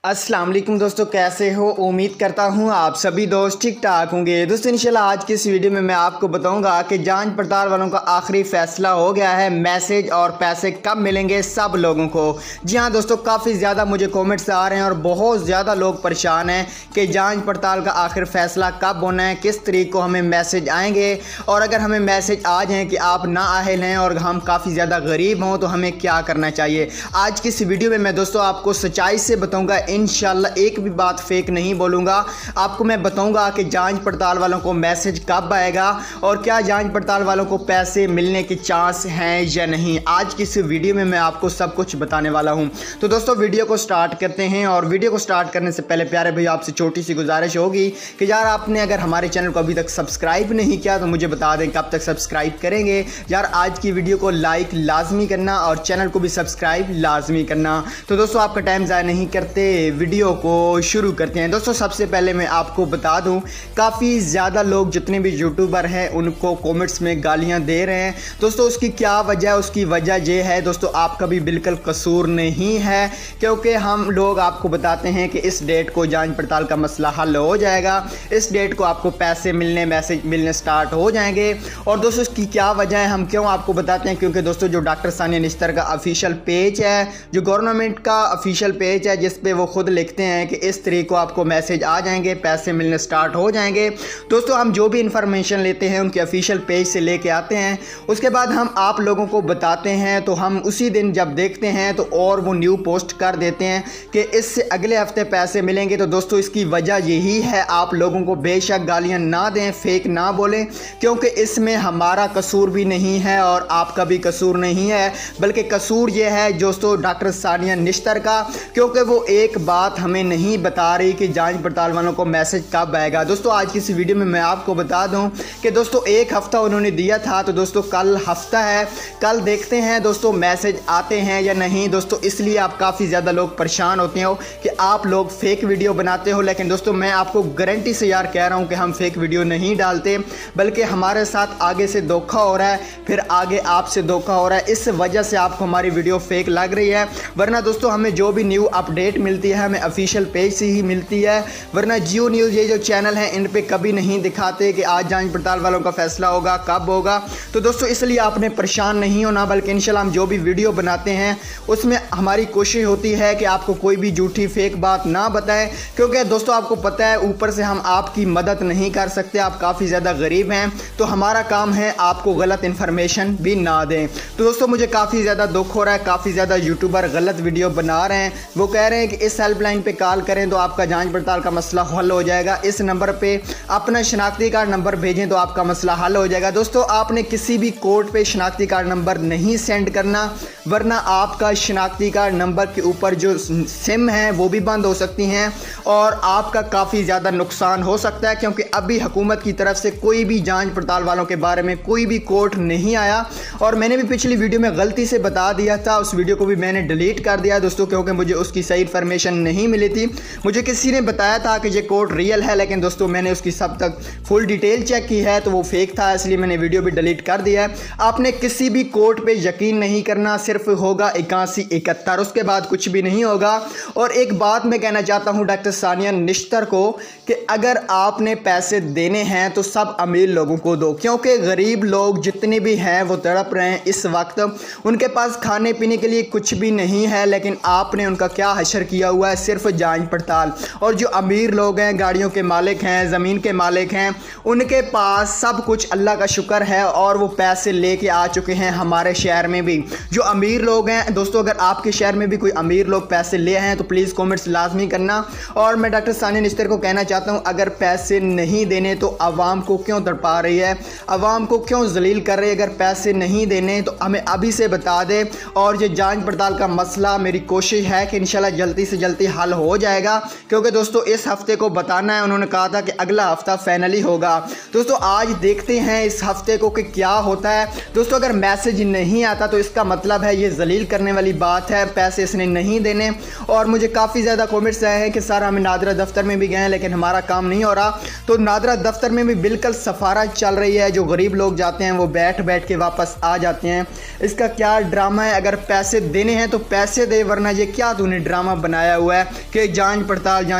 अस्सलाम वालेकुम दोस्तों, कैसे हो? उम्मीद करता हूँ आप सभी दोस्त ठीक ठाक होंगे। दोस्तों इंशाल्लाह आज की इस वीडियो में मैं आपको बताऊंगा कि जांच पड़ताल वालों का आखिरी फैसला हो गया है। मैसेज और पैसे कब मिलेंगे सब लोगों को। जी हाँ दोस्तों, काफ़ी ज़्यादा मुझे कमेंट्स आ रहे हैं और बहुत ज़्यादा लोग परेशान हैं कि जाँच पड़ताल का आखिर फैसला कब होना है, किस तरीक को हमें मैसेज आएंगे, और अगर हमें मैसेज आ जाएँ कि आप नाअहल हैं और हम काफ़ी ज़्यादा गरीब हों तो हमें क्या करना चाहिए। आज की इस वीडियो में मैं दोस्तों आपको सच्चाई से बताऊँगा, इंशाल्लाह एक भी बात फेक नहीं बोलूँगा। आपको मैं बताऊँगा कि जांच पड़ताल वालों को मैसेज कब आएगा और क्या जांच पड़ताल वालों को पैसे मिलने के चांस हैं या नहीं। आज की इस वीडियो में मैं आपको सब कुछ बताने वाला हूँ। तो दोस्तों वीडियो को स्टार्ट करते हैं, और वीडियो को स्टार्ट करने से पहले प्यारे भाई आपसे छोटी सी गुजारिश होगी कि यार आपने अगर हमारे चैनल को अभी तक सब्सक्राइब नहीं किया तो मुझे बता दें कब तक सब्सक्राइब करेंगे। यार आज की वीडियो को लाइक लाजमी करना और चैनल को भी सब्सक्राइब लाजमी करना। तो दोस्तों आपका टाइम ज़ाया नहीं करते, वीडियो को शुरू करते हैं। दोस्तों सबसे पहले मैं आपको बता दूं, काफ़ी ज़्यादा लोग जितने भी यूट्यूबर हैं उनको कमेंट्स में गालियां दे रहे हैं। दोस्तों उसकी क्या वजह है? उसकी वजह ये है दोस्तों, आपका भी बिल्कुल कसूर नहीं है, क्योंकि हम लोग आपको बताते हैं कि इस डेट को जांच पड़ताल का मसला हल हो जाएगा, इस डेट को आपको पैसे मिलने, मैसेज मिलने स्टार्ट हो जाएंगे। और दोस्तों इसकी क्या वजह है, हम क्यों आपको बताते हैं? क्योंकि दोस्तों जो डॉक्टर सानिया निश्तर का ऑफिशियल पेज है, जो गवर्नमेंट का ऑफिशियल पेज है, जिस पे वो खुद लिखते हैं कि इस तरीके को आपको मैसेज आ जाएंगे, पैसे मिलने स्टार्ट हो जाएंगे। दोस्तों हम जो भी इंफॉर्मेशन लेते हैं उनके ऑफिशियल पेज से लेके आते हैं, उसके बाद हम आप लोगों को बताते हैं। तो हम उसी दिन जब देखते हैं तो और वो न्यू पोस्ट कर देते हैं कि इससे अगले हफ्ते पैसे मिलेंगे। तो दोस्तों इसकी वजह यही है, आप लोगों को बेशक गालियां ना दें, फेक ना बोलें, क्योंकि इसमें हमारा कसूर भी नहीं है और आपका भी कसूर नहीं है, बल्कि कसूर ये है दोस्तों डॉक्टर सानिया निश्तर का, क्योंकि वो एक बात हमें नहीं बता रही कि जांच पड़ताल वालों को मैसेज कब आएगा। दोस्तों आज की इस वीडियो में मैं आपको बता दूं कि दोस्तों एक हफ्ता उन्होंने दिया था, तो दोस्तों कल हफ्ता है, कल देखते हैं दोस्तों मैसेज आते हैं या नहीं। दोस्तों इसलिए आप काफ़ी ज़्यादा लोग परेशान होते हो कि आप लोग फेक वीडियो बनाते हो, लेकिन दोस्तों मैं आपको गारंटी से यार कह रहा हूँ कि हम फेक वीडियो नहीं डालते, बल्कि हमारे साथ आगे से धोखा हो रहा है, फिर आगे आपसे धोखा हो रहा है। इस वजह से आपको हमारी वीडियो फेक लग रही है। वरना दोस्तों हमें जो भी न्यू अपडेट मिलती है हमें ऑफिशियल पेज से ही मिलती है, वरना जियो न्यूज़ ये जो चैनल हैं इन पे कभी नहीं दिखाते कि आज जांच पड़ताल वालों का फैसला होगा, कब होगा। तो दोस्तों इसलिए आपने परेशान नहीं होना, बल्कि इंशाल्लाह हम जो भी वीडियो बनाते हैं उसमें हमारी कोशिश होती है कि आपको कोई भी झूठी फेक बात ना बताएं, क्योंकि दोस्तों आपको पता है ऊपर से हम आपकी मदद नहीं कर सकते, आप काफ़ी ज़्यादा गरीब हैं, तो हमारा काम है आपको गलत इन्फॉर्मेशन भी ना दें। तो दोस्तों मुझे काफ़ी ज़्यादा दुख हो रहा है, काफ़ी ज़्यादा यूट्यूबर गलत वीडियो बना रहे हैं। वो कह रहे हैं कि इस हेल्पलाइन पे कॉल करें तो आपका जांच पड़ताल का मसला हल हो जाएगा, इस नंबर पे अपना शनाख्ती कार्ड नंबर भेजें तो आपका मसला हल हो जाएगा। दोस्तों आपने किसी भी कोर्ट पे शनाख्ती कार्ड नंबर नहीं सेंड करना, वरना आपका शनाख्ती कार्ड नंबर के ऊपर जो सिम है वो भी बंद हो सकती हैं और आपका काफ़ी ज़्यादा नुकसान हो सकता है, क्योंकि अभी हुकूमत की तरफ से कोई भी जांच पड़ताल वालों के बारे में कोई भी कोर्ट नहीं आया। और मैंने भी पिछली वीडियो में गलती से बता दिया था, उस वीडियो को भी मैंने डिलीट कर दिया दोस्तों, क्योंकि मुझे उसकी सही इन्फॉर्मेशन नहीं मिली थी। मुझे किसी ने बताया था कि ये कोर्ट रियल है, लेकिन दोस्तों मैंने उसकी सब तक फुल डिटेल चेक की है तो वो फेक था, इसलिए मैंने वीडियो भी डिलीट कर दिया है। आपने किसी भी कोर्ट पे यकीन नहीं करना, सिर्फ होगा 81-71, उसके बाद कुछ भी नहीं होगा। और एक बात मैं कहना चाहता हूँ डॉक्टर सानिया निश्तर को कि अगर आपने पैसे देने हैं तो सब अमीर लोगों को दो, क्योंकि गरीब लोग जितने भी हैं वो तड़प रहे हैं इस वक्त, उनके पास खाने पीने के लिए कुछ भी नहीं है, लेकिन आपने उनका क्या हशर किया हुआ है, सिर्फ जांच पड़ताल। और जो अमीर लोग हैं, गाड़ियों के मालिक हैं, ज़मीन के मालिक हैं, उनके पास सब कुछ अल्लाह का शुक्र है और वो पैसे लेके आ चुके हैं हमारे शहर में भी। जो अमीर लोग हैं दोस्तों, अगर आपके शहर में भी कोई अमीर लोग पैसे ले हैं तो प्लीज़ कमेंट्स लाजमी करना। और मैं डॉक्टर सानिया निश्तर को कहना चाहता हूँ, अगर पैसे नहीं देने तो आवाम को क्यों तड़पा रही है, आवाम को क्यों जलील कर रही है? अगर पैसे नहीं देने तो हमें अभी से बता दे। और ये जांच पड़ताल का मसला मेरी कोशिश है कि इंशाल्लाह जल्दी से जल्दी हल हो जाएगा, क्योंकि दोस्तों इस हफ्ते को बताना है, उन्होंने कहा था कि अगला हफ्ता फाइनली होगा। दोस्तों आज देखते हैं इस हफ्ते को कि क्या होता है। दोस्तों अगर मैसेज नहीं आता तो इसका मतलब है ये जलील करने वाली बात है, पैसे इसने नहीं देने। और मुझे काफ़ी ज़्यादा कमेंट्स आए हैं कि सर हम नादरा दफ्तर में भी गए हैं लेकिन हमारा काम नहीं हो रहा। तो नादरा दफ्तर में भी बिल्कुल सफारा चल रही है, जो गरीब लोग जाते हैं वो बैठ बैठ के वापस आ जाते हैं। इसका क्या ड्रामा है? अगर पैसे देने हैं तो पैसे दे, वरना ये क्या तूने ड्रामा बनाया आया हुआ है कि जांच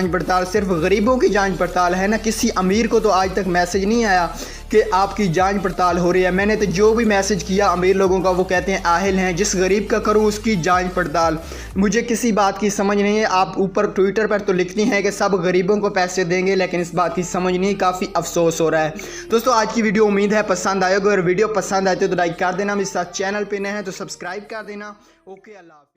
पड़ताल सिर्फ गरीबों की जांच पड़ताल है ना, किसी अमीर को तो आज तक मैसेज नहीं आया कि आपकी जांच पड़ताल हो रही है। मैंने तो जो भी मैसेज किया अमीर लोगों का वो कहते हैं आहिल हैं, जिस गरीब का करूँ उसकी जांच पड़ताल। मुझे किसी बात की समझ नहीं है। आप ऊपर ट्विटर पर तो लिखती हैं कि सब गरीबों को पैसे देंगे, लेकिन इस बात की समझ नहीं, काफ़ी अफसोस हो रहा है। दोस्तों आज की वीडियो उम्मीद है पसंद आएगी, और वीडियो पसंद आती है तो लाइक कर देना, मेरे साथ चैनल पे नए हैं तो सब्सक्राइब कर देना। ओके, अल्लाह।